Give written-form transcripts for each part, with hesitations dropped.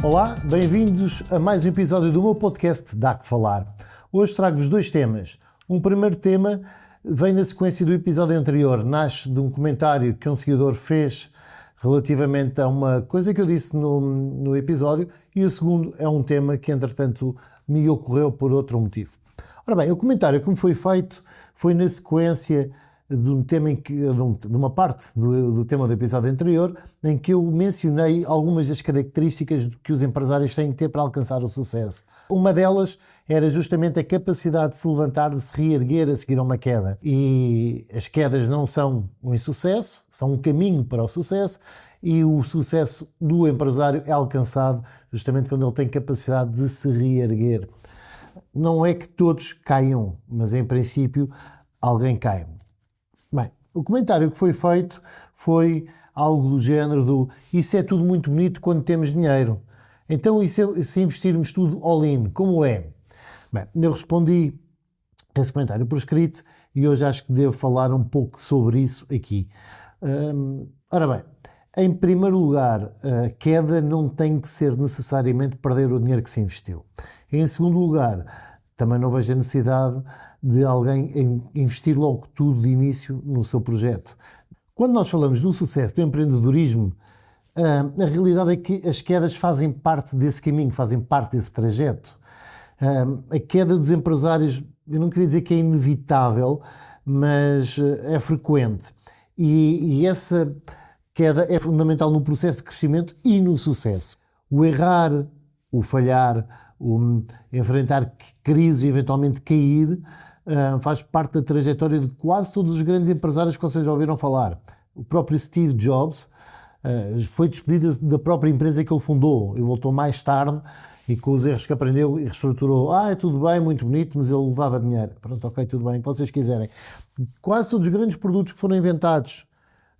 Olá, bem-vindos a mais um episódio do meu podcast Dá Que Falar. Hoje trago-vos dois temas. Um primeiro tema vem na sequência do episódio anterior, nasce de um comentário que um seguidor fez relativamente a uma coisa que eu disse no episódio, e o segundo é um tema que entretanto me ocorreu por outro motivo. Ora bem, o comentário que me foi feito foi na sequência de um tema de uma parte do tema do episódio anterior, em que eu mencionei algumas das características que os empresários têm que ter para alcançar o sucesso. Uma delas era justamente a capacidade de se levantar, de se reerguer a seguir a uma queda. E as quedas não são um insucesso, são um caminho para o sucesso, e o sucesso do empresário é alcançado justamente quando ele tem capacidade de se reerguer. Não é que todos caiam, mas em princípio alguém cai. Bem, o comentário que foi feito foi algo do género do isso é tudo muito bonito quando temos dinheiro. Então e se investirmos tudo all-in, como é? Bem, eu respondi esse comentário por escrito e hoje acho que devo falar um pouco sobre isso aqui. Ora bem, em primeiro lugar, a queda não tem que ser necessariamente perder o dinheiro que se investiu. Em segundo lugar, também não vejo a necessidade de alguém investir logo tudo de início no seu projeto. Quando nós falamos do sucesso do empreendedorismo, a realidade é que as quedas fazem parte desse caminho, fazem parte desse trajeto. A queda dos empresários, eu não queria dizer que é inevitável, mas é frequente. E essa queda é fundamental no processo de crescimento e no sucesso. O errar, o falhar, o enfrentar crise e eventualmente cair, faz parte da trajetória de quase todos os grandes empresários que vocês já ouviram falar. O próprio Steve Jobs foi despedido da própria empresa que ele fundou e voltou mais tarde e com os erros que aprendeu e reestruturou. É tudo bem, muito bonito, mas ele levava dinheiro. Pronto, ok, tudo bem, o que vocês quiserem. Quase todos os grandes produtos que foram inventados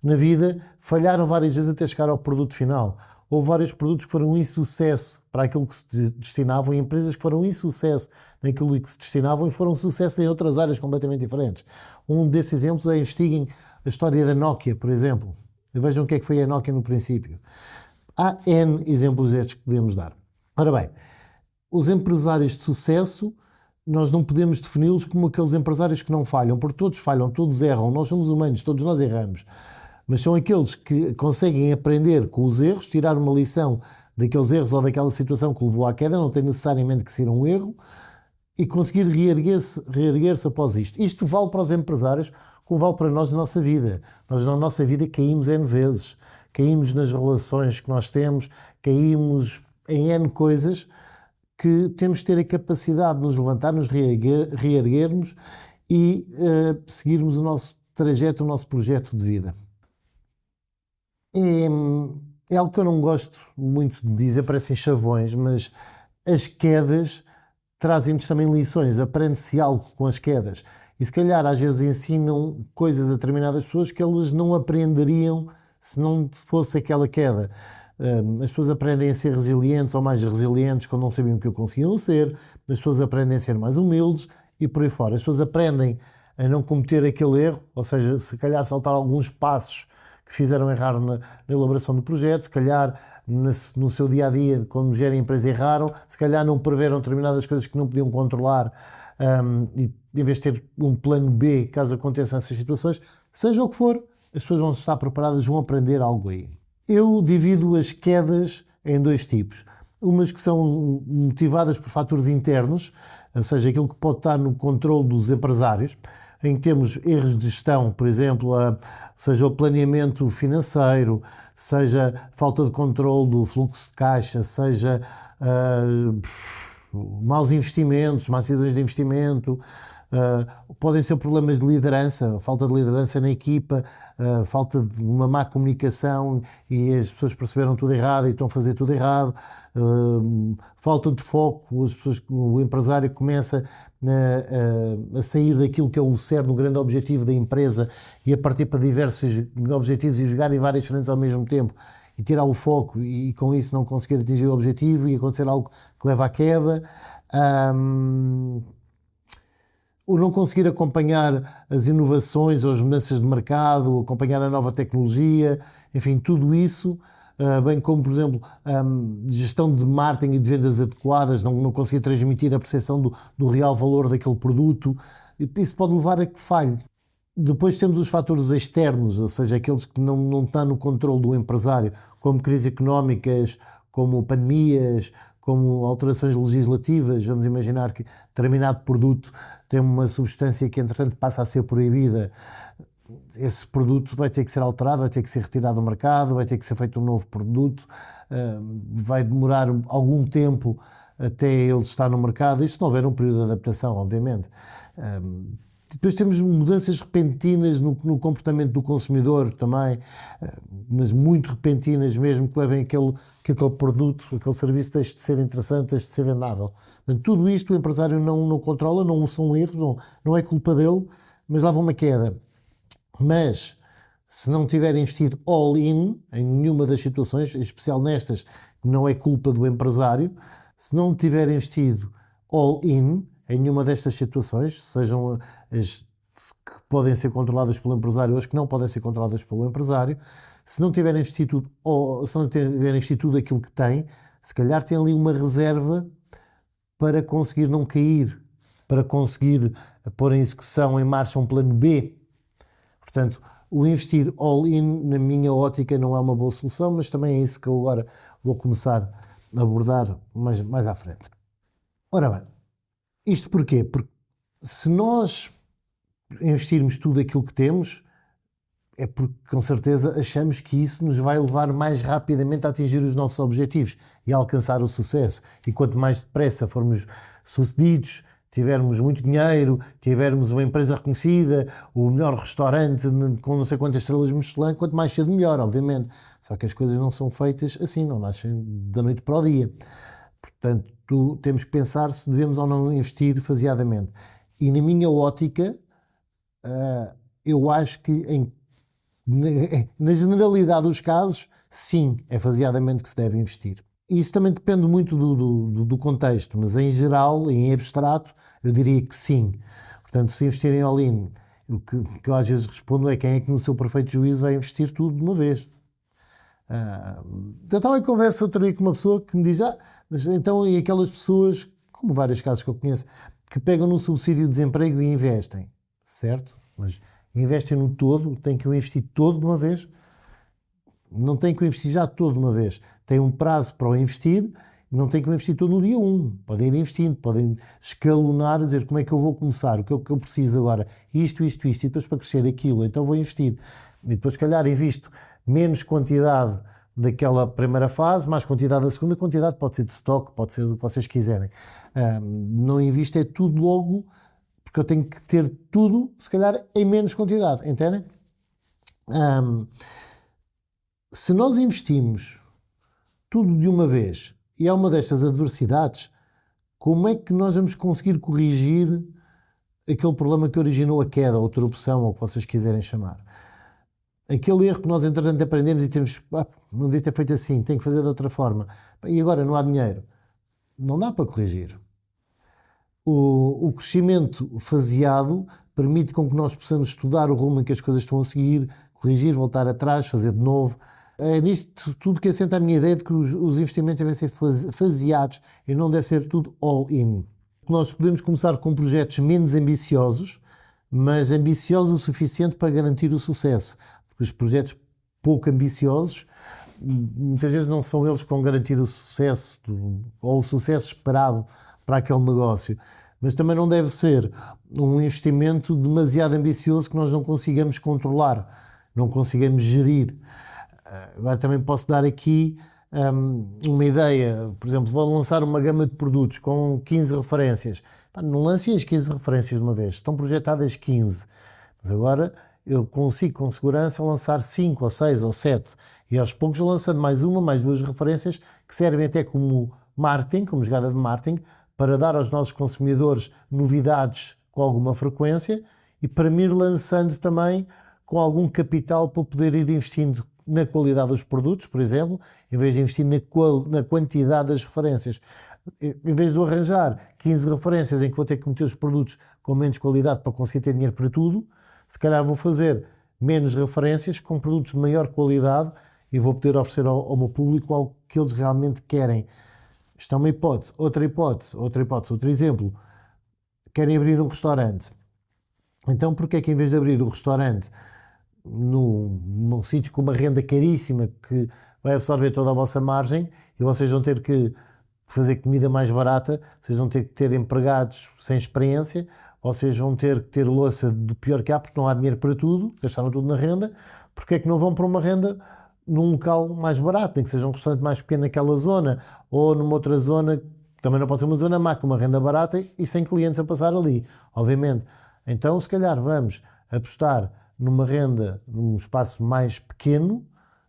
na vida falharam várias vezes até chegar ao produto final. Houve vários produtos que foram um insucesso para aquilo que se destinavam e empresas que foram um insucesso naquilo que se destinavam e foram um sucesso em outras áreas completamente diferentes. Um desses exemplos é investiguem a história da Nokia, por exemplo. Vejam o que é que foi a Nokia no princípio. Há N exemplos destes que podemos dar. Ora bem, os empresários de sucesso, nós não podemos defini-los como aqueles empresários que não falham, porque todos falham, todos erram, nós somos humanos, todos nós erramos. Mas são aqueles que conseguem aprender com os erros, tirar uma lição daqueles erros ou daquela situação que levou à queda, não tem necessariamente que ser um erro, e conseguir reerguer-se após isto. Isto vale para os empresários, como vale para nós na nossa vida. Nós na nossa vida caímos N vezes, caímos nas relações que nós temos, caímos em N coisas que temos de ter a capacidade de nos levantar, nos reerguermos e seguirmos o nosso trajeto, o nosso projeto de vida. É algo que eu não gosto muito de dizer, parecem chavões, mas as quedas trazem-nos também lições, aprende-se algo com as quedas. E se calhar às vezes ensinam coisas a determinadas pessoas que elas não aprenderiam se não fosse aquela queda. As pessoas aprendem a ser resilientes ou mais resilientes quando não sabiam o que conseguiam ser, as pessoas aprendem a ser mais humildes e por aí fora. As pessoas aprendem a não cometer aquele erro, ou seja, se calhar saltar alguns passos que fizeram errar na elaboração do projeto, se calhar no seu dia-a-dia, quando gerem a empresa, erraram, se calhar não preveram determinadas coisas que não podiam controlar e em vez de ter um plano B, caso aconteçam essas situações, seja o que for, as pessoas vão estar preparadas, vão aprender algo aí. Eu divido as quedas em dois tipos. Umas que são motivadas por fatores internos, ou seja, aquilo que pode estar no controle dos empresários, em que temos erros de gestão, por exemplo, seja o planeamento financeiro, seja falta de controle do fluxo de caixa, seja maus investimentos, más decisões de investimento, podem ser problemas de liderança, falta de liderança na equipa, falta de uma má comunicação e as pessoas perceberam tudo errado e estão a fazer tudo errado, falta de foco, o empresário começa a sair daquilo que é o cerne, o grande objetivo da empresa e a partir para diversos objetivos e jogar em várias frentes ao mesmo tempo e tirar o foco e com isso não conseguir atingir o objetivo e acontecer algo que leva à queda. O não conseguir acompanhar as inovações ou as mudanças de mercado, acompanhar a nova tecnologia, enfim, tudo isso bem como, por exemplo, gestão de marketing e de vendas adequadas, não conseguir transmitir a percepção do real valor daquele produto. Isso pode levar a que falhe. Depois temos os fatores externos, ou seja, aqueles que não estão no controle do empresário, como crises económicas, como pandemias, como alterações legislativas. Vamos imaginar que determinado produto tem uma substância que, entretanto, passa a ser proibida. Esse produto vai ter que ser alterado, vai ter que ser retirado do mercado, vai ter que ser feito um novo produto, vai demorar algum tempo até ele estar no mercado, isto se não houver um período de adaptação, obviamente. Depois temos mudanças repentinas no comportamento do consumidor também, mas muito repentinas mesmo, que levem que aquele produto, aquele serviço deixe de ser interessante, deixe de ser vendável. Portanto, tudo isto o empresário não controla, não são erros, não é culpa dele, mas leva uma queda. Mas, se não tiver investido all-in em nenhuma das situações, em especial nestas, que não é culpa do empresário, se não tiver investido all-in em nenhuma destas situações, sejam as que podem ser controladas pelo empresário ou as que não podem ser controladas pelo empresário, se não tiver investido tudo aquilo que tem, se calhar tem ali uma reserva para conseguir não cair, para conseguir pôr em execução, em marcha, um plano B. Portanto, o investir all-in, na minha ótica, não é uma boa solução, mas também é isso que eu agora vou começar a abordar mais à frente. Ora bem, isto porquê? Porque se nós investirmos tudo aquilo que temos, é porque com certeza achamos que isso nos vai levar mais rapidamente a atingir os nossos objetivos e a alcançar o sucesso. E quanto mais depressa formos sucedidos, tivermos muito dinheiro, tivermos uma empresa reconhecida, o melhor restaurante com não sei quantas estrelas Michelin, quanto mais cedo melhor, obviamente. Só que as coisas não são feitas assim, não nascem da noite para o dia. Portanto, temos que pensar se devemos ou não investir faseadamente. E na minha ótica, eu acho que na generalidade dos casos, sim, é faseadamente que se deve investir. Isso também depende muito do contexto, mas em geral, em abstrato, eu diria que sim. Portanto, se investirem all-in, o que eu às vezes respondo é: quem é que no seu perfeito juízo vai investir tudo de uma vez? Eu estava em conversa outro dia com uma pessoa que me diz: mas então e aquelas pessoas, como vários casos que eu conheço, que pegam no subsídio de desemprego e investem, certo? Mas investem no todo, têm que o investir todo de uma vez? Não têm que o investir já todo de uma vez. Tem um prazo para o investir, não têm que o investir todo no dia 1. Podem ir investindo, podem escalonar, dizer como é que eu vou começar, o que eu preciso agora, isto, e depois para crescer aquilo, então vou investir. E depois, se calhar, invisto menos quantidade daquela primeira fase, mais quantidade da segunda, quantidade pode ser de stock, pode ser do que vocês quiserem. Não invisto é tudo logo, porque eu tenho que ter tudo, se calhar, em menos quantidade, entendem? Se nós investimos tudo de uma vez e há uma destas adversidades, como é que nós vamos conseguir corrigir aquele problema que originou a queda, ou interrupção, ou o que vocês quiserem chamar? Aquele erro que nós, entretanto, aprendemos e temos, não devia ter feito assim, tenho que fazer de outra forma, e agora não há dinheiro. Não dá para corrigir. O crescimento faseado permite com que nós possamos estudar o rumo em que as coisas estão a seguir, corrigir, voltar atrás, fazer de novo. É nisto tudo que assenta a minha ideia de que os investimentos devem ser faseados e não deve ser tudo all-in. Nós podemos começar com projetos menos ambiciosos, mas ambiciosos o suficiente para garantir o sucesso. Porque os projetos pouco ambiciosos, muitas vezes não são eles que vão garantir o sucesso ou o sucesso esperado para aquele negócio. Mas também não deve ser um investimento demasiado ambicioso que nós não consigamos controlar, não consigamos gerir. Agora também posso dar aqui uma ideia. Por exemplo, vou lançar uma gama de produtos com 15 referências. Não lancem as 15 referências de uma vez, estão projetadas 15. Mas agora eu consigo com segurança lançar 5 ou 6 ou 7 e aos poucos lançando mais uma, mais duas referências que servem até como marketing, como jogada de marketing, para dar aos nossos consumidores novidades com alguma frequência e para me ir lançando também com algum capital para poder ir investindo na qualidade dos produtos, por exemplo, em vez de investir na quantidade das referências. Em vez de eu arranjar 15 referências em que vou ter que meter os produtos com menos qualidade para conseguir ter dinheiro para tudo, se calhar vou fazer menos referências com produtos de maior qualidade e vou poder oferecer ao meu público algo que eles realmente querem. Isto é uma hipótese. Outro exemplo. Querem abrir um restaurante. Então, porquê é que em vez de abrir o restaurante num sítio com uma renda caríssima que vai absorver toda a vossa margem e vocês vão ter que fazer comida mais barata, vocês vão ter que ter empregados sem experiência, vocês vão ter que ter louça do pior que há porque não há dinheiro para tudo, gastaram tudo na renda, porque é que não vão para uma renda num local mais barato, nem que seja um restaurante mais pequeno naquela zona ou numa outra zona, também não pode ser uma zona má, com uma renda barata e sem clientes a passar ali, obviamente. Então, se calhar vamos apostar numa renda, num espaço mais pequeno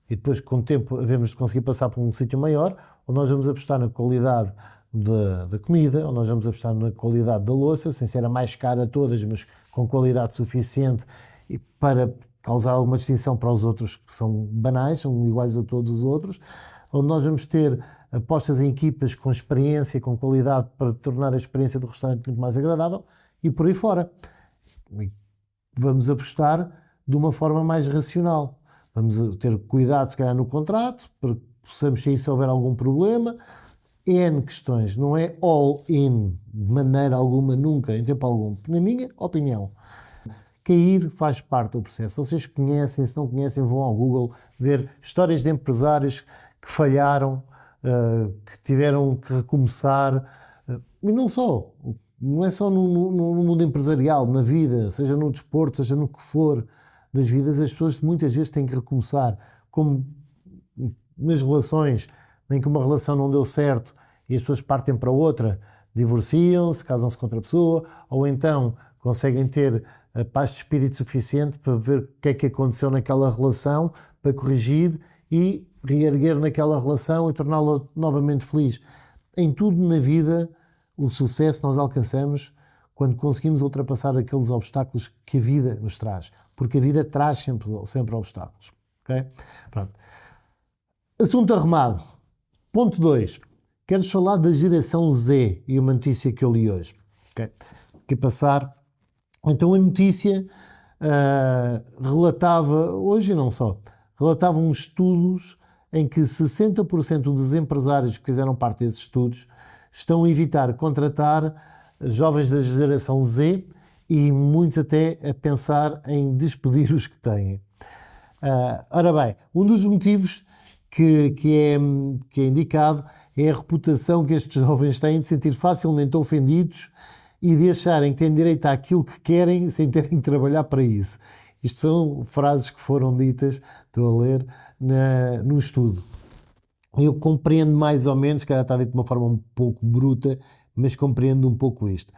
e depois com o tempo havemos de conseguir passar para um sítio maior, ou nós vamos apostar na qualidade da comida, ou nós vamos apostar na qualidade da louça, sem ser a mais cara a todas, mas com qualidade suficiente e para causar alguma distinção para os outros que são banais, são iguais a todos os outros, onde nós vamos ter apostas em equipas com experiência, com qualidade para tornar a experiência do restaurante muito mais agradável e por aí fora. Vamos apostar de uma forma mais racional. Vamos ter cuidado, se calhar, no contrato, para que possamos sair se houver algum problema. N questões, não é all in, de maneira alguma, nunca, em tempo algum. Na minha opinião, cair faz parte do processo. Vocês conhecem, se não conhecem, vão ao Google ver histórias de empresários que falharam, que tiveram que recomeçar, e não só. Não é só no mundo empresarial, na vida, seja no desporto, seja no que for das vidas, as pessoas muitas vezes têm que recomeçar, como nas relações, em que uma relação não deu certo e as pessoas partem para outra, divorciam-se, casam-se com outra pessoa, ou então conseguem ter a paz de espírito suficiente para ver o que é que aconteceu naquela relação, para corrigir e reerguer naquela relação e torná-la novamente feliz. Em tudo na vida, o sucesso nós alcançamos quando conseguimos ultrapassar aqueles obstáculos que a vida nos traz. Porque a vida traz sempre obstáculos. Okay? Pronto. Assunto arrumado. Ponto 2. Queres falar da geração Z e uma notícia que eu li hoje. Okay? Aqui passar. Então a notícia relatava, hoje e não só, relatavam estudos em que 60% dos empresários que fizeram parte desses estudos estão a evitar contratar jovens da geração Z e muitos até a pensar em despedir os que têm. Ora bem, um dos motivos que é indicado é a reputação que estes jovens têm de sentir facilmente ofendidos e de acharem que têm direito àquilo que querem sem terem que trabalhar para isso. Isto são frases que foram ditas, estou a ler, no estudo. Eu compreendo mais ou menos, que está dito de uma forma um pouco bruta, mas compreendo um pouco isto.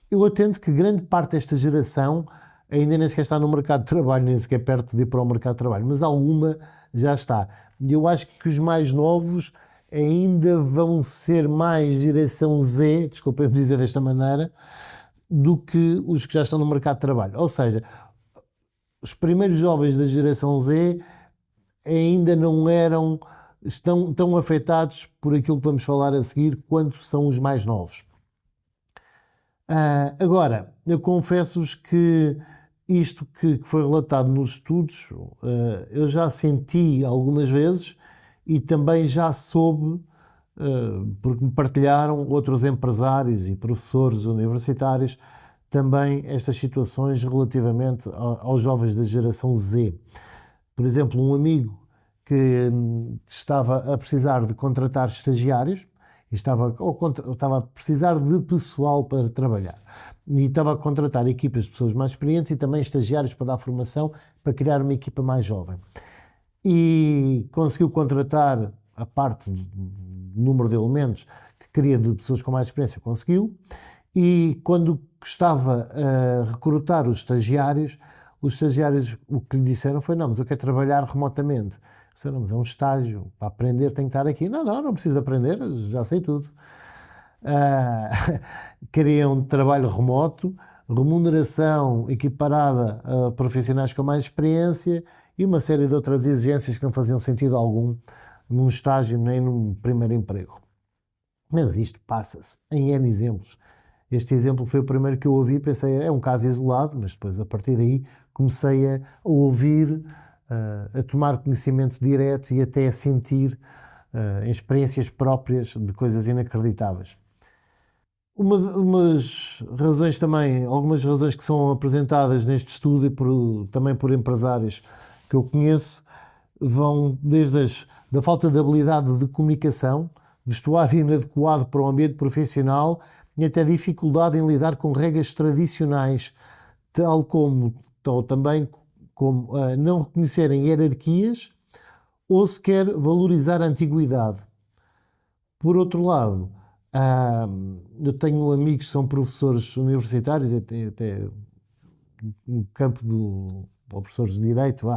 Eu atento que grande parte desta geração ainda nem sequer está no mercado de trabalho, nem sequer perto de ir para o mercado de trabalho, mas alguma já está. E eu acho que os mais novos ainda vão ser mais geração Z, desculpem-me dizer desta maneira, do que os que já estão no mercado de trabalho. Ou seja, os primeiros jovens da geração Z ainda não estão tão afetados por aquilo que vamos falar a seguir quanto são os mais novos. Agora, eu confesso-vos que isto que foi relatado nos estudos, eu já senti algumas vezes e também já soube, porque me partilharam outros empresários e professores universitários, também estas situações relativamente aos jovens da geração Z. Por exemplo, um amigo que estava a precisar de contratar estagiários, e estava a precisar de pessoal para trabalhar. E estava a contratar equipas de pessoas mais experientes e também estagiários para dar formação, para criar uma equipa mais jovem. E conseguiu contratar a parte do número de elementos que queria de pessoas com mais experiência, conseguiu. E quando estava a recrutar os estagiários o que lhe disseram foi: não, mas eu quero trabalhar remotamente. Disseram: não, mas é um estágio, para aprender tem que estar aqui. Não preciso aprender, já sei tudo. Queriam trabalho remoto, remuneração equiparada a profissionais com mais experiência e uma série de outras exigências que não faziam sentido algum num estágio nem num primeiro emprego. Mas isto passa-se em N exemplos. Este exemplo foi o primeiro que eu ouvi, pensei, é um caso isolado, mas depois a partir daí comecei a ouvir a tomar conhecimento direto e até a sentir em experiências próprias de coisas inacreditáveis. Umas razões também, algumas razões que são apresentadas neste estudo e também por empresários que eu conheço, vão desde da falta de habilidade de comunicação, vestuário inadequado para o ambiente profissional e até dificuldade em lidar com regras tradicionais, ou também como não reconhecerem hierarquias ou sequer valorizar a antiguidade. Por outro lado, eu tenho amigos que são professores universitários, até no campo ou professores de Direito,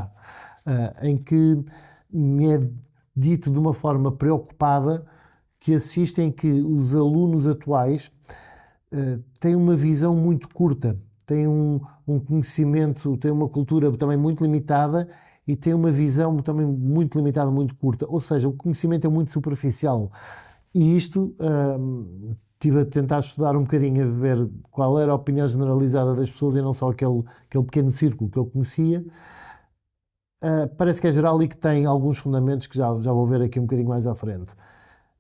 em que me é dito de uma forma preocupada que assistem que os alunos atuais têm uma visão muito curta, têm um conhecimento, têm uma cultura também muito limitada e têm uma visão também muito limitada, muito curta. Ou seja, o conhecimento é muito superficial. E isto, estive a tentar estudar um bocadinho, a ver qual era a opinião generalizada das pessoas e não só aquele pequeno círculo que eu conhecia. Parece que é geral e que tem alguns fundamentos que já vou ver aqui um bocadinho mais à frente.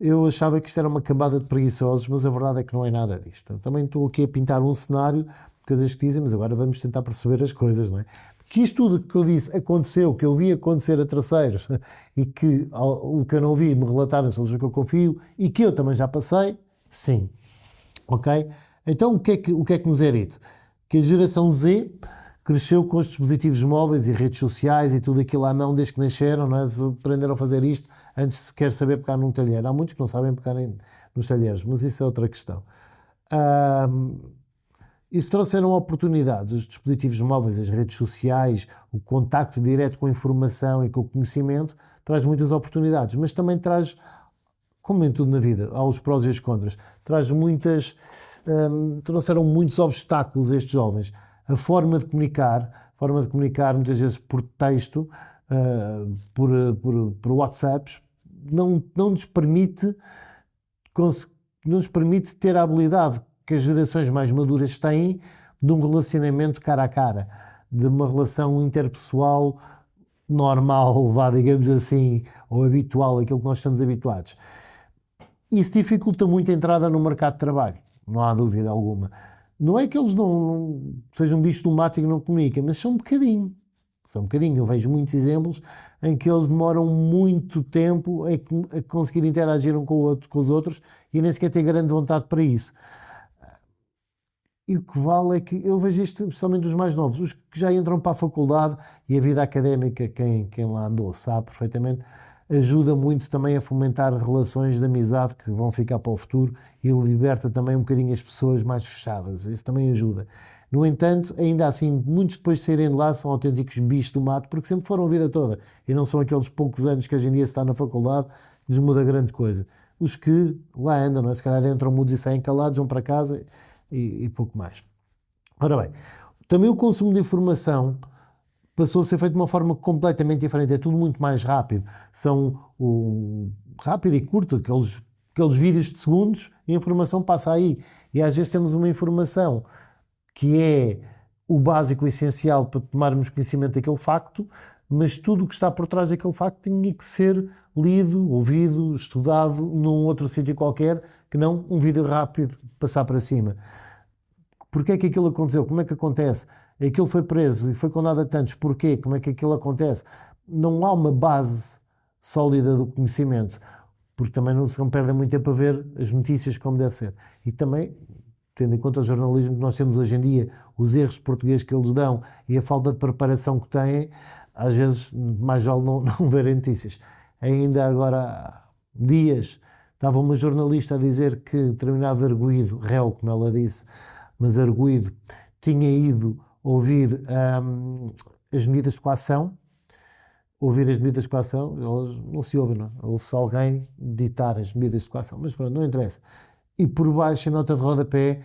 Eu achava que isto era uma cambada de preguiçosos, mas a verdade é que não é nada disto. Eu também estou aqui a pintar um cenário, coisas que dizem, mas agora vamos tentar perceber as coisas, não é? Que isto tudo que eu disse aconteceu, que eu vi acontecer a terceiros e que o que eu não vi me relataram sobre os que eu confio e que eu também já passei, sim. Ok? Então o que é que nos é dito? Que a geração Z cresceu com os dispositivos móveis e redes sociais e tudo aquilo à mão desde que nasceram, não é? Aprenderam a fazer isto antes de sequer saber pegar num talher. Há muitos que não sabem pegar nos talheres, mas isso é outra questão. Isso trouxeram oportunidades, os dispositivos móveis, as redes sociais, o contacto direto com a informação e com o conhecimento, traz muitas oportunidades, mas também traz, como em tudo na vida, há os prós e os contras, trouxeram muitos obstáculos a estes jovens. A forma de comunicar muitas vezes por texto, por WhatsApps, não nos permite ter a habilidade que as gerações mais maduras têm de um relacionamento cara a cara, de uma relação interpessoal normal, digamos assim, ou habitual, aquilo que nós estamos habituados. Isso dificulta muito a entrada no mercado de trabalho, não há dúvida alguma. Não é que eles não sejam um bicho do mato e não comuniquem, mas são um bocadinho. São um bocadinho. Eu vejo muitos exemplos em que eles demoram muito tempo a conseguir interagir um com os outros e nem sequer têm grande vontade para isso. E o que vale é que eu vejo isto especialmente dos mais novos, os que já entram para a faculdade e a vida académica, quem lá andou sabe perfeitamente, ajuda muito também a fomentar relações de amizade que vão ficar para o futuro e liberta também um bocadinho as pessoas mais fechadas. Isso também ajuda. No entanto, ainda assim, muitos depois de saírem de lá são autênticos bichos do mato, porque sempre foram a vida toda. E não são aqueles poucos anos que hoje em dia se está na faculdade que lhes muda grande coisa. Os que lá andam, não é? Se calhar entram mudos e saem calados, vão para casa e pouco mais. Ora bem, também o consumo de informação passou a ser feito de uma forma completamente diferente. É tudo muito mais rápido. São rápido e curto, aqueles vídeos de segundos, e a informação passa aí. E às vezes temos uma informação que é o básico, o essencial para tomarmos conhecimento daquele facto, mas tudo o que está por trás daquele facto tinha que ser lido, ouvido, estudado num outro sítio qualquer, que não um vídeo rápido passar para cima. Porquê é que aquilo aconteceu? Como é que acontece? Aquilo foi preso e foi condenado a tantos. Porquê? Como é que aquilo acontece? Não há uma base sólida do conhecimento, porque também não se perde muito tempo a ver as notícias como deve ser. E também, tendo em conta o jornalismo que nós temos hoje em dia, os erros portugueses que eles dão e a falta de preparação que têm, às vezes mais vale não verem notícias. Ainda agora há dias estava uma jornalista a dizer que determinado arguido, réu, como ela disse, mas arguido, tinha ido ouvir as medidas de coação, elas não se ouvem, não. Ouve-se alguém ditar as medidas de coação, mas pronto, não interessa. E por baixo, em nota de rodapé,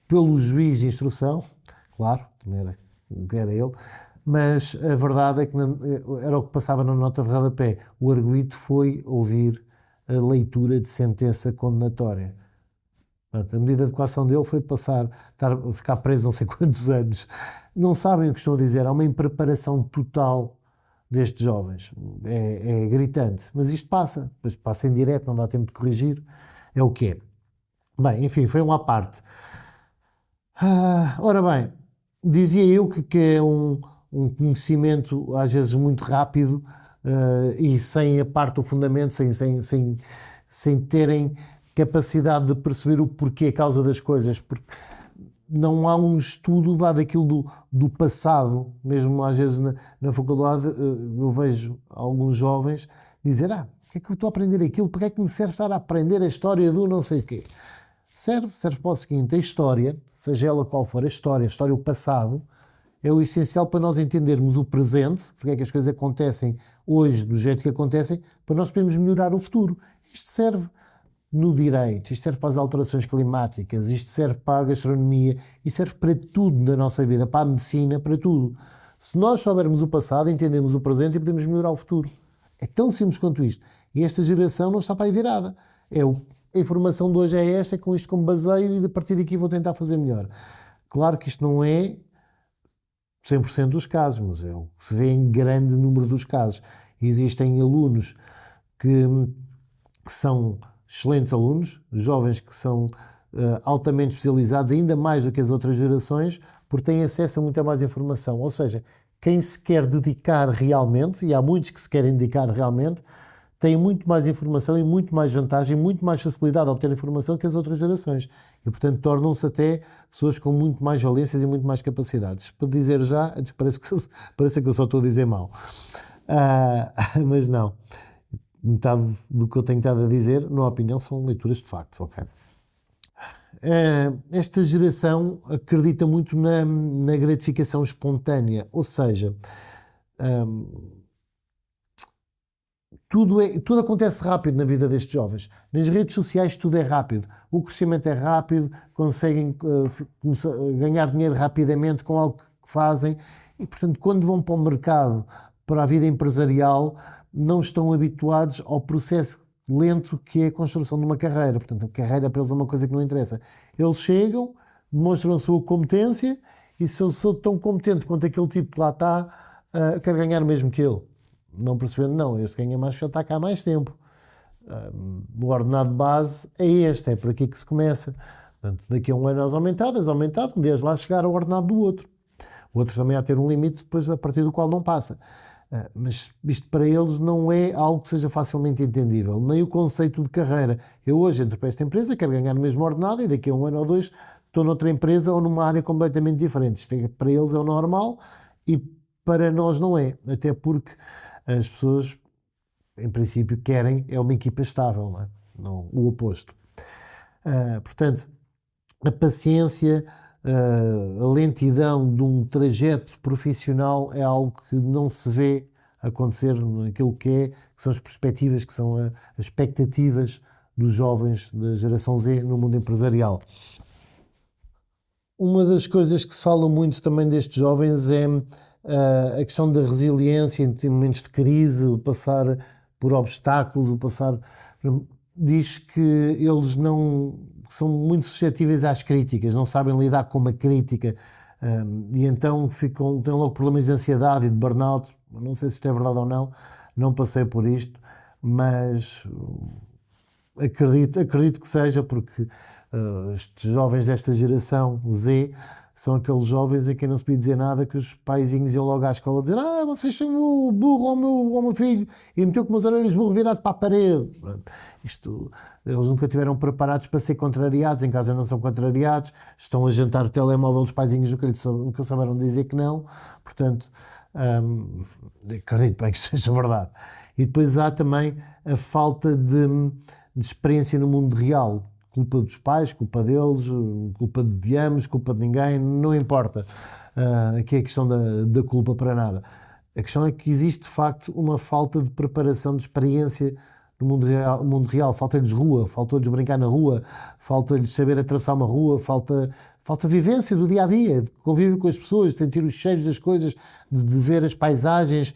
pelo juiz de instrução, claro, também era ele, mas a verdade é que era o que passava na nota de rodapé. O arguido foi ouvir a leitura de sentença condenatória. Portanto, a medida de coação dele foi ficar preso não sei quantos anos. Não sabem o que estão a dizer, há uma impreparação total destes jovens. É gritante, mas isto passa, depois passa em direto, não dá tempo de corrigir, é o que é. Bem, enfim, foi uma à parte. Ora bem, dizia eu que é um conhecimento às vezes muito rápido e sem a parte do fundamento, sem terem capacidade de perceber o porquê, a causa das coisas, porque não há um estudo daquilo do passado, mesmo às vezes na faculdade eu vejo alguns jovens dizer, porque é que eu estou a aprender aquilo, porque é que me serve estar a aprender a história do não sei o quê? Serve para o seguinte, a história, seja ela qual for a história, o passado, é o essencial para nós entendermos o presente, porque é que as coisas acontecem hoje do jeito que acontecem, para nós podermos melhorar o futuro. Isto serve no direito, isto serve para as alterações climáticas, isto serve para a gastronomia, isto serve para tudo na nossa vida, para a medicina, para tudo. Se nós soubermos o passado, entendemos o presente e podemos melhorar o futuro. É tão simples quanto isto. E esta geração não está para aí virada. A informação de hoje é esta, é com isto como baseio e a partir daqui vou tentar fazer melhor. Claro que isto não é 100% dos casos, mas é o que se vê em grande número dos casos. Existem alunos que são excelentes alunos, jovens que são altamente especializados, ainda mais do que as outras gerações, porque têm acesso a muita mais informação. Ou seja, quem se quer dedicar realmente, e há muitos que se querem dedicar realmente, têm muito mais informação e muito mais vantagem, muito mais facilidade a obter informação que as outras gerações. E, portanto, tornam-se até pessoas com muito mais valências e muito mais capacidades. Para dizer já, parece que eu só estou a dizer mal. Mas não. Metade do que eu tenho estado a dizer, na minha opinião, são leituras de factos, ok? Esta geração acredita muito na gratificação espontânea, ou seja, tudo acontece rápido na vida destes jovens. Nas redes sociais tudo é rápido. O crescimento é rápido, conseguem ganhar dinheiro rapidamente com algo que fazem e, portanto, quando vão para o mercado, para a vida empresarial, não estão habituados ao processo lento que é a construção de uma carreira. Portanto, a carreira para eles é uma coisa que não interessa. Eles chegam, demonstram a sua competência e se eu sou tão competente quanto aquele tipo que lá está, quero ganhar o mesmo que ele. Não percebendo, não, este ganha mais porque já está cá há mais tempo. O ordenado base é este, é por aqui que se começa. Portanto, daqui a um ano és aumentado, um dia lá chegar ao ordenado do outro. O outro também há de ter um limite depois a partir do qual não passa. Mas isto para eles não é algo que seja facilmente entendível, nem o conceito de carreira. Eu hoje entro para esta empresa, quero ganhar o mesmo ordenado e daqui a um ano ou dois estou noutra empresa ou numa área completamente diferente. Isto para eles é o normal e para nós não é, até porque as pessoas, em princípio, querem uma equipa estável, não é? Não, o oposto. Portanto, a paciência, a lentidão de um trajeto profissional é algo que não se vê acontecer naquilo que são as perspectivas, que são as expectativas dos jovens da geração Z no mundo empresarial. Uma das coisas que se fala muito também destes jovens é a questão da resiliência em momentos de crise, o passar por obstáculos, diz que eles não são muito suscetíveis às críticas, não sabem lidar com uma crítica e então têm logo problemas de ansiedade e de burnout. Não sei se isto é verdade ou não passei por isto, mas acredito que seja, porque estes jovens desta geração Z são aqueles jovens a quem não se podia dizer nada, que os paizinhos iam logo à escola dizer vocês são o burro ao meu filho, e meteu com umas orelhas burro virado para a parede. Eles nunca tiveram preparados para ser contrariados, em casa não são contrariados, estão a jantar o telemóvel dos paizinhos, nunca souberam dizer que não, portanto, acredito bem que seja verdade. E depois há também a falta de experiência no mundo real. Culpa dos pais, culpa deles, culpa de ambos, culpa de ninguém, não importa. Aqui é a questão da culpa para nada. A questão é que existe de facto uma falta de preparação, de experiência no mundo real. Falta-lhes rua, falta-lhes brincar na rua, falta-lhes saber atravessar uma rua, falta vivência do dia a dia, de convívio com as pessoas, de sentir os cheiros das coisas, de ver as paisagens.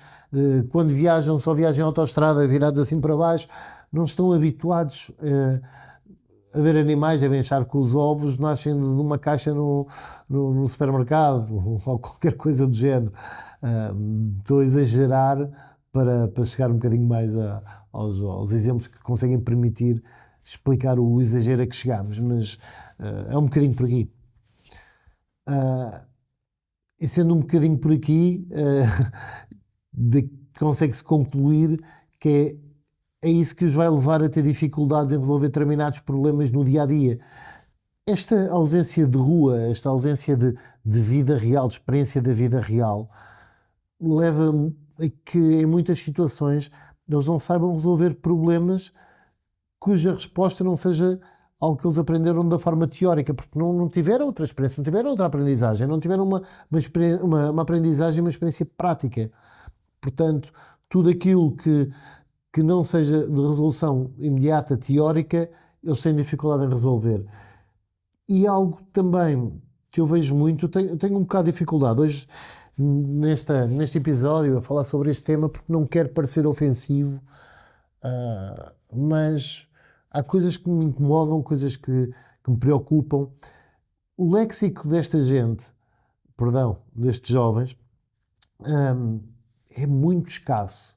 Quando viajam, só viajam em autoestrada, virados assim para baixo, não estão habituados a ver animais, devem achar que os ovos nascem de uma caixa no supermercado ou qualquer coisa do género. Estou a exagerar para chegar um bocadinho mais aos exemplos que conseguem permitir explicar o exagero a que chegamos, mas é um bocadinho por aqui. E sendo um bocadinho por aqui, consegue-se concluir que é isso que os vai levar a ter dificuldades em resolver determinados problemas no dia-a-dia. Esta ausência de rua, esta ausência de vida real, de experiência da vida real, leva a que em muitas situações eles não saibam resolver problemas cuja resposta não seja algo que eles aprenderam da forma teórica, porque não tiveram outra experiência, não tiveram outra aprendizagem, não tiveram uma aprendizagem, uma experiência prática. Portanto, tudo aquilo que não seja de resolução imediata, teórica, eles têm dificuldade em resolver. E algo também que eu vejo muito, eu tenho um bocado de dificuldade hoje neste episódio a falar sobre este tema, porque não quero parecer ofensivo, mas há coisas que me incomodam, coisas que me preocupam. O léxico desta gente, destes jovens, é muito escasso.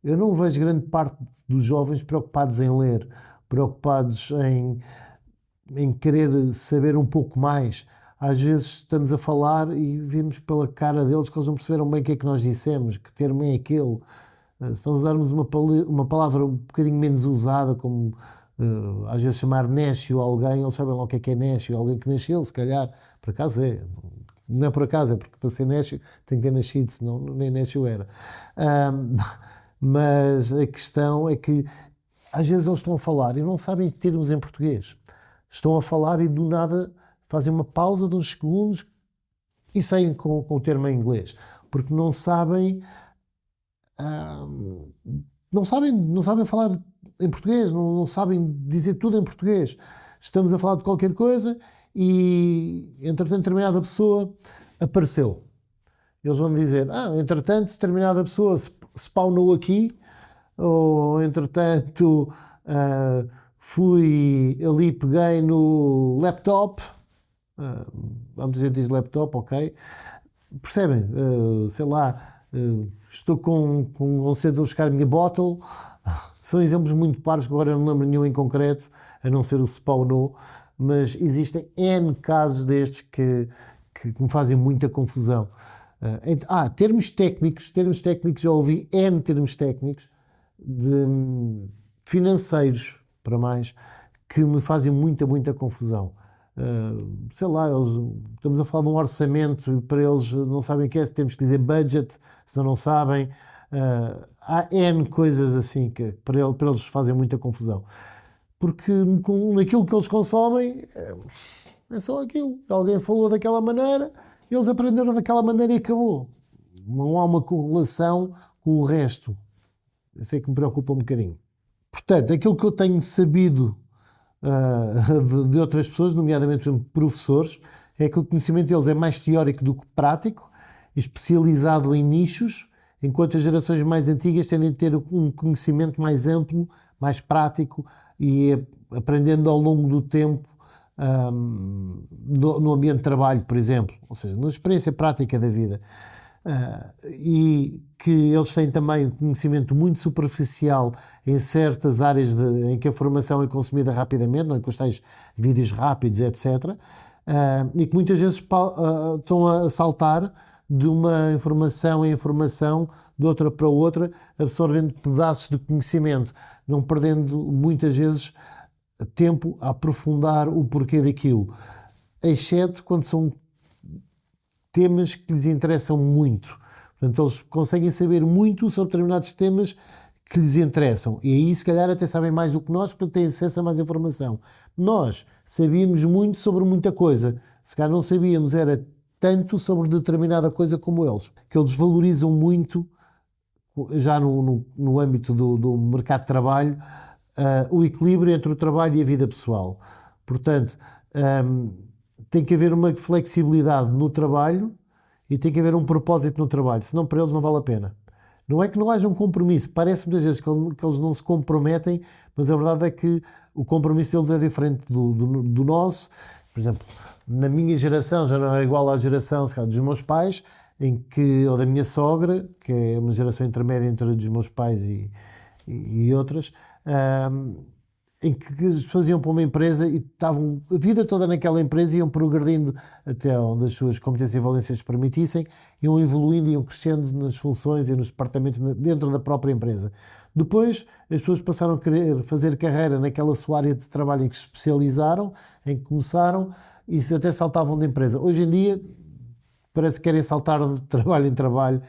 Eu não vejo grande parte dos jovens preocupados em ler, preocupados em querer saber um pouco mais. Às vezes estamos a falar e vemos pela cara deles que eles não perceberam bem o que é que nós dissemos, que termo é aquele. Se nós usarmos uma palavra um bocadinho menos usada, como às vezes chamar néscio a alguém, eles sabem lá o que é néscio, alguém que nasceu, se calhar, por acaso é. Não é por acaso, é porque para ser néscio tem que ter nascido, senão nem néscio era. Mas a questão é que às vezes eles estão a falar e não sabem termos em português. Estão a falar e do nada fazem uma pausa de uns segundos e saem com o termo em inglês. Porque não sabem falar em português, não sabem dizer tudo em português. Estamos a falar de qualquer coisa e, entretanto, determinada pessoa apareceu. Eles vão dizer, entretanto, determinada pessoa spawnou aqui, ou, entretanto, fui ali, peguei no laptop, vamos dizer, diz laptop, ok? Percebem? Sei lá, estou com sede de buscar a minha bottle. São exemplos muito paros que agora não lembro nenhum em concreto, a não ser o spawnou, mas existem N casos destes que me fazem muita confusão. Termos técnicos, já ouvi N termos técnicos financeiros, para mais, que me fazem muita confusão. Sei lá, estamos a falar de um orçamento e para eles não sabem o que é, temos que dizer budget, senão não sabem. Há N coisas assim que para eles fazem muita confusão. Porque naquilo que eles consomem é só aquilo. Alguém falou daquela maneira, eles aprenderam daquela maneira e acabou. Não há uma correlação com o resto. Eu sei que me preocupa um bocadinho. Portanto, aquilo que eu tenho sabido de outras pessoas, nomeadamente professores, é que o conhecimento deles é mais teórico do que prático, especializado em nichos, enquanto as gerações mais antigas tendem a ter um conhecimento mais amplo, mais prático e aprendendo ao longo do tempo no ambiente de trabalho, por exemplo, ou seja, na experiência prática da vida. E que eles têm também um conhecimento muito superficial em certas áreas em que a formação é consumida rapidamente, não é? Com os tais vídeos rápidos, etc. E que muitas vezes estão a saltar de uma informação em informação, de outra para outra, absorvendo pedaços de conhecimento, não perdendo muitas vezes tempo a aprofundar o porquê daquilo, exceto quando são temas que lhes interessam muito. Portanto, eles conseguem saber muito sobre determinados temas que lhes interessam. E aí, se calhar, até sabem mais do que nós, porque têm acesso a mais informação. Nós sabíamos muito sobre muita coisa. Se calhar não sabíamos, era tanto sobre determinada coisa como eles. Que eles valorizam muito, já no âmbito do mercado de trabalho, o equilíbrio entre o trabalho e a vida pessoal. Portanto, tem que haver uma flexibilidade no trabalho e tem que haver um propósito no trabalho, senão para eles não vale a pena. Não é que não haja um compromisso, parece muitas vezes que eles não se comprometem, mas a verdade é que o compromisso deles é diferente do nosso. Por exemplo, na minha geração já não é igual à geração, se calhar, dos meus pais, ou da minha sogra, que é uma geração intermédia entre os meus pais e outras, em que as pessoas iam para uma empresa e estavam a vida toda naquela empresa, iam progredindo até onde as suas competências e valências permitissem, iam evoluindo, iam crescendo nas funções e nos departamentos dentro da própria empresa. Depois, as pessoas passaram a querer fazer carreira naquela sua área de trabalho em que se especializaram, em que começaram, e até saltavam de empresa. Hoje em dia, parece que querem saltar de trabalho em trabalho,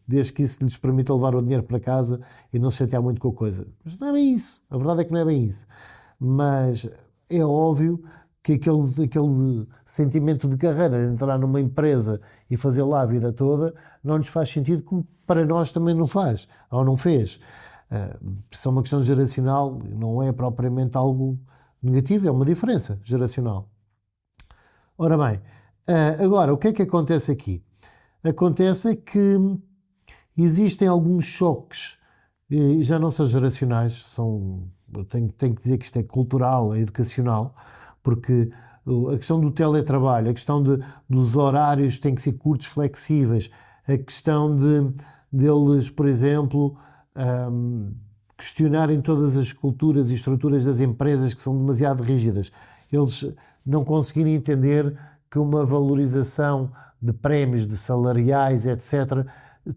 desde que isso lhes permita levar o dinheiro para casa e não se chatear muito com a coisa. Mas não é bem isso. A verdade é que não é bem isso. Mas é óbvio que aquele sentimento de carreira, de entrar numa empresa e fazer lá a vida toda, não lhes faz sentido, como para nós também não faz, ou não fez. Isso é uma questão geracional, não é propriamente algo negativo, é uma diferença geracional. Ora bem, agora, o que é que acontece aqui? Acontece que existem alguns choques, e já não são geracionais, eu tenho que dizer que isto é cultural, é educacional, porque a questão do teletrabalho, a questão dos horários têm que ser curtos, flexíveis, a questão deles, por exemplo, questionarem todas as culturas e estruturas das empresas que são demasiado rígidas. Eles não conseguirem entender que uma valorização de prémios, de salariais, etc.,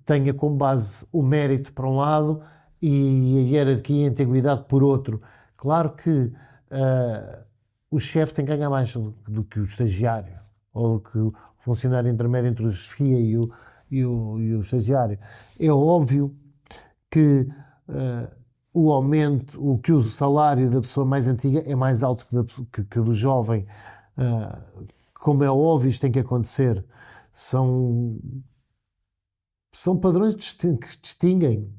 tenha como base o mérito por um lado e a hierarquia e a antiguidade por outro. Claro que o chefe tem que ganhar mais do que o estagiário, ou do que o funcionário intermédio entre o chefia e o estagiário. É óbvio que o aumento, que o salário da pessoa mais antiga é mais alto que o do jovem. Como é óbvio, isto tem que acontecer. São padrões que distinguem,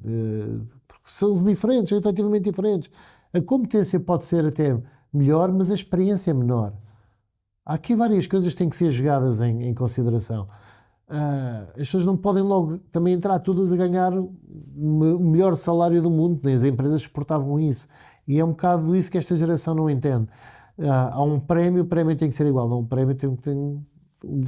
porque são diferentes, são efetivamente diferentes. A competência pode ser até melhor, mas a experiência é menor. Há aqui várias coisas que têm que ser jogadas em consideração. As pessoas não podem logo também entrar todas a ganhar o melhor salário do mundo, nem as empresas exportavam isso. E é um bocado isso que esta geração não entende. Há um prémio, o prémio tem que ser igual. Não, um prémio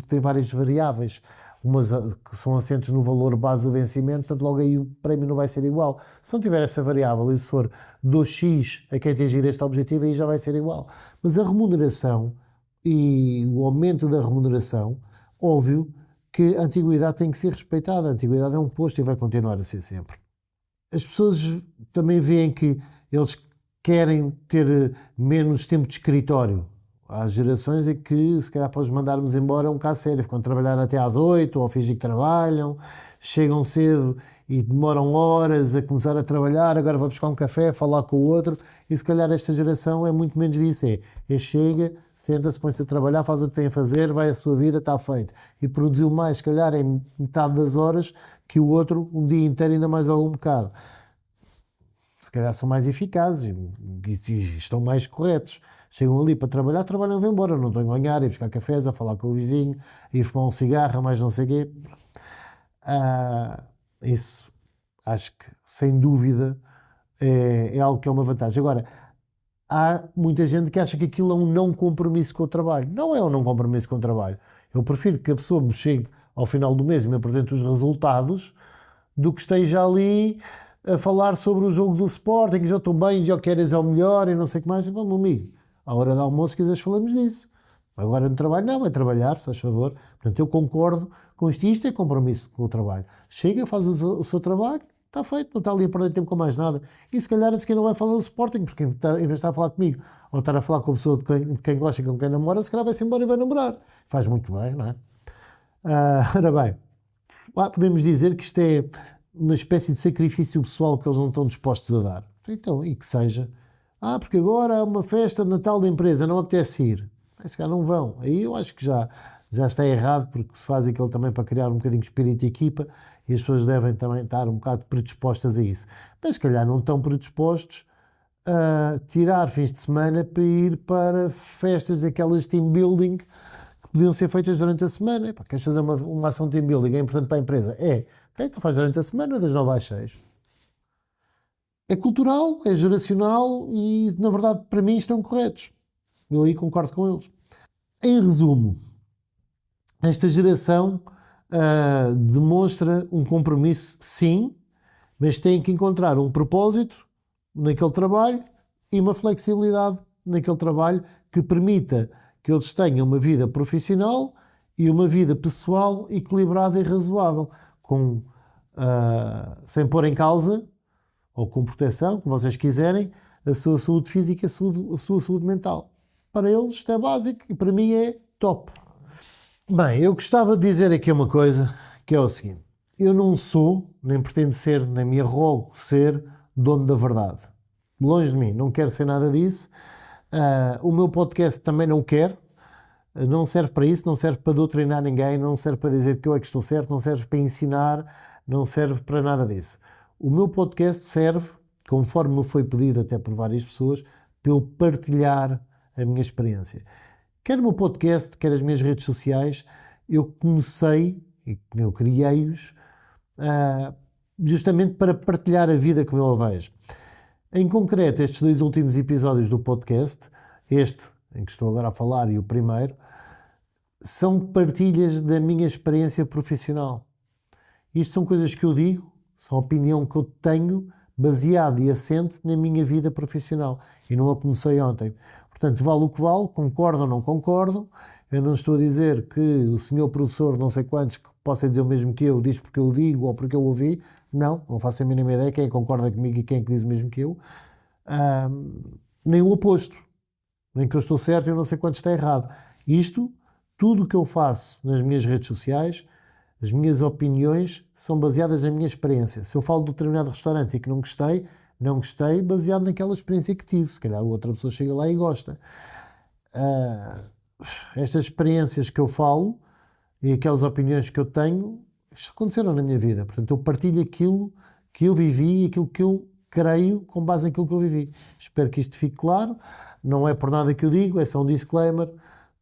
tem várias variáveis. Umas que são assentes no valor base do vencimento, portanto logo aí o prémio não vai ser igual. Se não tiver essa variável e se for 2x a quem atingir este objetivo, aí já vai ser igual. Mas a remuneração e o aumento da remuneração, óbvio que a antiguidade tem que ser respeitada. A antiguidade é um posto e vai continuar a ser sempre. As pessoas também veem que eles querem ter menos tempo de escritório. Há gerações em que, se calhar, para os mandarmos embora é um caso sério. Ficam a trabalhar até às 8, ou fingem que trabalham, chegam cedo e demoram horas a começar a trabalhar, agora vou buscar um café, falar com o outro, e se calhar esta geração é muito menos disso. Chega, senta-se, põe-se a trabalhar, faz o que tem a fazer, vai a sua vida, está feito. E produziu mais, se calhar, em metade das horas que o outro, um dia inteiro, ainda mais algum bocado. Se calhar são mais eficazes e estão mais corretos. Chegam ali para trabalhar, trabalham e vão embora. Não estão a ganhar, a buscar cafés, a falar com o vizinho, a fumar um cigarro, mais não sei o quê. Isso, acho que, sem dúvida, é algo que é uma vantagem. Agora, há muita gente que acha que aquilo é um não compromisso com o trabalho. Não é um não compromisso com o trabalho. Eu prefiro que a pessoa me chegue ao final do mês e me apresente os resultados do que esteja ali a falar sobre o jogo do Sporting, que já estou bem, já queres é o melhor e não sei o que mais. Bom, meu amigo, à hora do almoço, se quiseres, falamos disso. Agora no trabalho, não, é trabalhar, se faz favor. Portanto, eu concordo com isto. Isto é compromisso com o trabalho. Chega, faz o seu trabalho, está feito, não está ali a perder tempo com mais nada. E se calhar, se quem não vai falar do Sporting, porque em vez de estar a falar comigo, ou estar a falar com a pessoa de quem gosta e com quem namora, se calhar vai-se embora e vai namorar. Faz muito bem, não é? Ora bem, podemos dizer que isto é uma espécie de sacrifício pessoal que eles não estão dispostos a dar. Então, e que seja. Porque agora há uma festa de Natal da empresa, não apetece ir. Se calhar não vão. Aí eu acho que já está errado, porque se faz aquilo também para criar um bocadinho de espírito de equipa e as pessoas devem também estar um bocado predispostas a isso. Mas se calhar não estão predispostos a tirar fins de semana para ir para festas daquelas team building que podiam ser feitas durante a semana. Queres fazer uma ação de team building, é importante para a empresa? Okay? Tu fazes durante a semana, das 9 às 6. É cultural, é geracional e, na verdade, para mim estão corretos. Eu aí concordo com eles. Em resumo, esta geração demonstra um compromisso, sim, mas tem que encontrar um propósito naquele trabalho e uma flexibilidade naquele trabalho que permita que eles tenham uma vida profissional e uma vida pessoal equilibrada e razoável, sem pôr em causa, ou com proteção, como vocês quiserem, a sua saúde física e a sua saúde mental. Para eles isto é básico e para mim é top. Bem, eu gostava de dizer aqui uma coisa, que é o seguinte. Eu não sou, nem pretendo ser, nem me arrogo ser dono da verdade. Longe de mim, não quero ser nada disso. O meu podcast também não quer. Não serve para isso, não serve para doutrinar ninguém, não serve para dizer que eu é que estou certo, não serve para ensinar, não serve para nada disso. O meu podcast serve, conforme me foi pedido até por várias pessoas, para eu partilhar a minha experiência. Quer o meu podcast, quer as minhas redes sociais, eu comecei, eu criei-os, justamente para partilhar a vida como eu a vejo. Em concreto, estes 2 últimos episódios do podcast, este em que estou agora a falar e o primeiro, são partilhas da minha experiência profissional. Isto são coisas que eu digo, são a opinião que eu tenho, baseada e assente na minha vida profissional. E não a comecei ontem. Portanto, vale o que vale, concordo ou não concordo. Eu não estou a dizer que o senhor professor, não sei quantos, que possa dizer o mesmo que eu, diz porque eu digo ou porque eu ouvi. Não faço a mínima ideia quem concorda comigo e quem é que diz o mesmo que eu. Nem o oposto. Nem que eu estou certo e eu não sei quanto está errado. Isto, tudo o que eu faço nas minhas redes sociais, as minhas opiniões são baseadas na minha experiência. Se eu falo de um determinado restaurante e que não gostei, baseado naquela experiência que tive. Se calhar outra pessoa chega lá e gosta. Estas experiências que eu falo e aquelas opiniões que eu tenho, isto aconteceram na minha vida. Portanto, eu partilho aquilo que eu vivi e aquilo que eu creio com base naquilo que eu vivi. Espero que isto fique claro. Não é por nada que eu digo, é só um disclaimer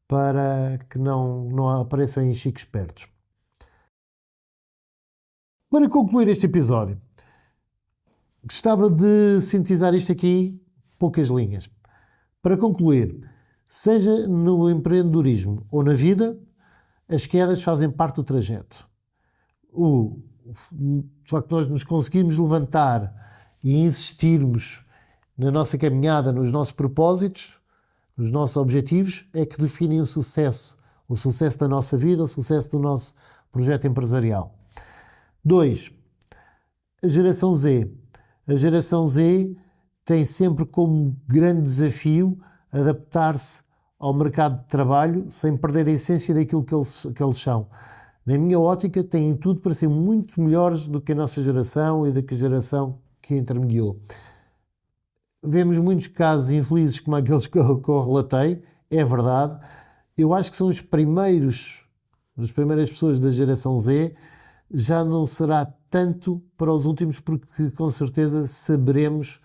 para que não apareçam em chiques espertos. Para concluir este episódio, gostava de sintetizar isto aqui em poucas linhas. Para concluir, seja no empreendedorismo ou na vida, as quedas fazem parte do trajeto. O facto de nós nos conseguirmos levantar e insistirmos na nossa caminhada, nos nossos propósitos, nos nossos objetivos, é que definem o sucesso da nossa vida, o sucesso do nosso projeto empresarial. 2. A geração Z. A geração Z tem sempre como grande desafio adaptar-se ao mercado de trabalho sem perder a essência daquilo que eles são. Na minha ótica, têm tudo para ser muito melhores do que a nossa geração e do que a geração que intermediou. Vemos muitos casos infelizes como aqueles que eu relatei, é verdade. Eu acho que são as primeiras pessoas da geração Z, já não será tanto para os últimos, porque com certeza saberemos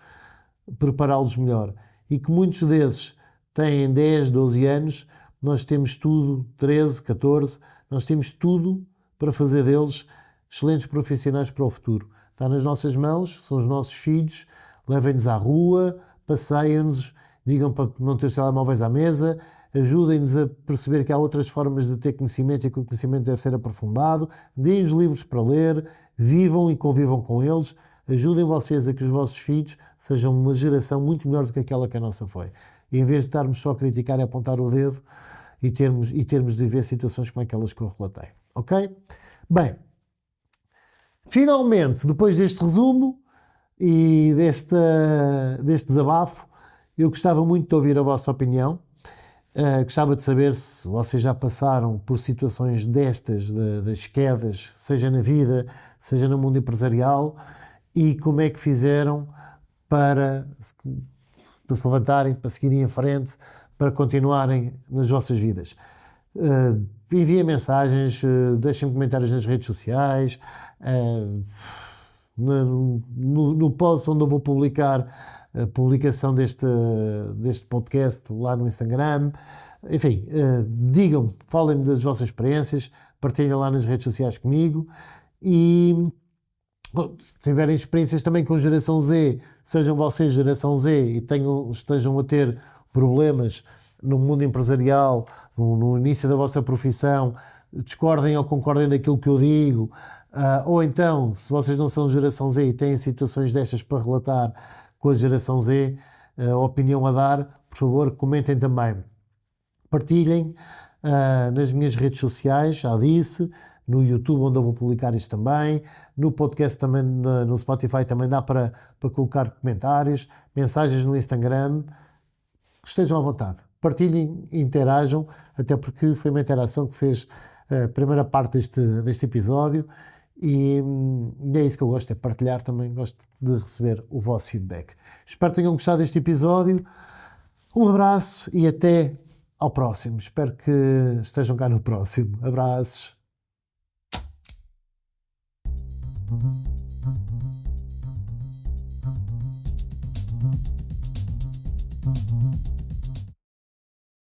prepará-los melhor. E que muitos desses têm 10, 12 anos, nós temos tudo, 13, 14, nós temos tudo para fazer deles excelentes profissionais para o futuro. Está nas nossas mãos, são os nossos filhos, levem-nos à rua, passeiem-nos, digam para não ter os telemóveis à mesa, ajudem-nos a perceber que há outras formas de ter conhecimento e que o conhecimento deve ser aprofundado, deem-nos livros para ler, vivam e convivam com eles, ajudem vocês a que os vossos filhos sejam uma geração muito melhor do que aquela que a nossa foi. E em vez de estarmos só a criticar e apontar o dedo e termos de ver situações como aquelas que eu relatei. Ok? Bem, finalmente, depois deste resumo e deste desabafo, eu gostava muito de ouvir a vossa opinião. Gostava de saber se vocês já passaram por situações destas, das quedas, seja na vida, seja no mundo empresarial, e como é que fizeram para se levantarem, para seguirem em frente, para continuarem nas vossas vidas. Enviem mensagens, deixem comentários nas redes sociais, no post onde eu vou publicar a publicação deste podcast lá no Instagram. Enfim, digam-me, falem-me das vossas experiências, partilhem lá nas redes sociais comigo E se tiverem experiências também com geração Z, sejam vocês geração Z e estejam a ter problemas no mundo empresarial, no início da vossa profissão, discordem ou concordem daquilo que eu digo, ou então, se vocês não são geração Z e têm situações destas para relatar com a geração Z, a opinião a dar, por favor, comentem também. Partilhem nas minhas redes sociais, já disse, no YouTube, onde eu vou publicar isto também, no podcast também, no Spotify também dá para colocar comentários, mensagens no Instagram, estejam à vontade, partilhem e interajam, até porque foi uma interação que fez a primeira parte deste episódio e é isso que eu gosto, é partilhar também, gosto de receber o vosso feedback. Espero que tenham gostado deste episódio, um abraço e até ao próximo, espero que estejam cá no próximo, abraços.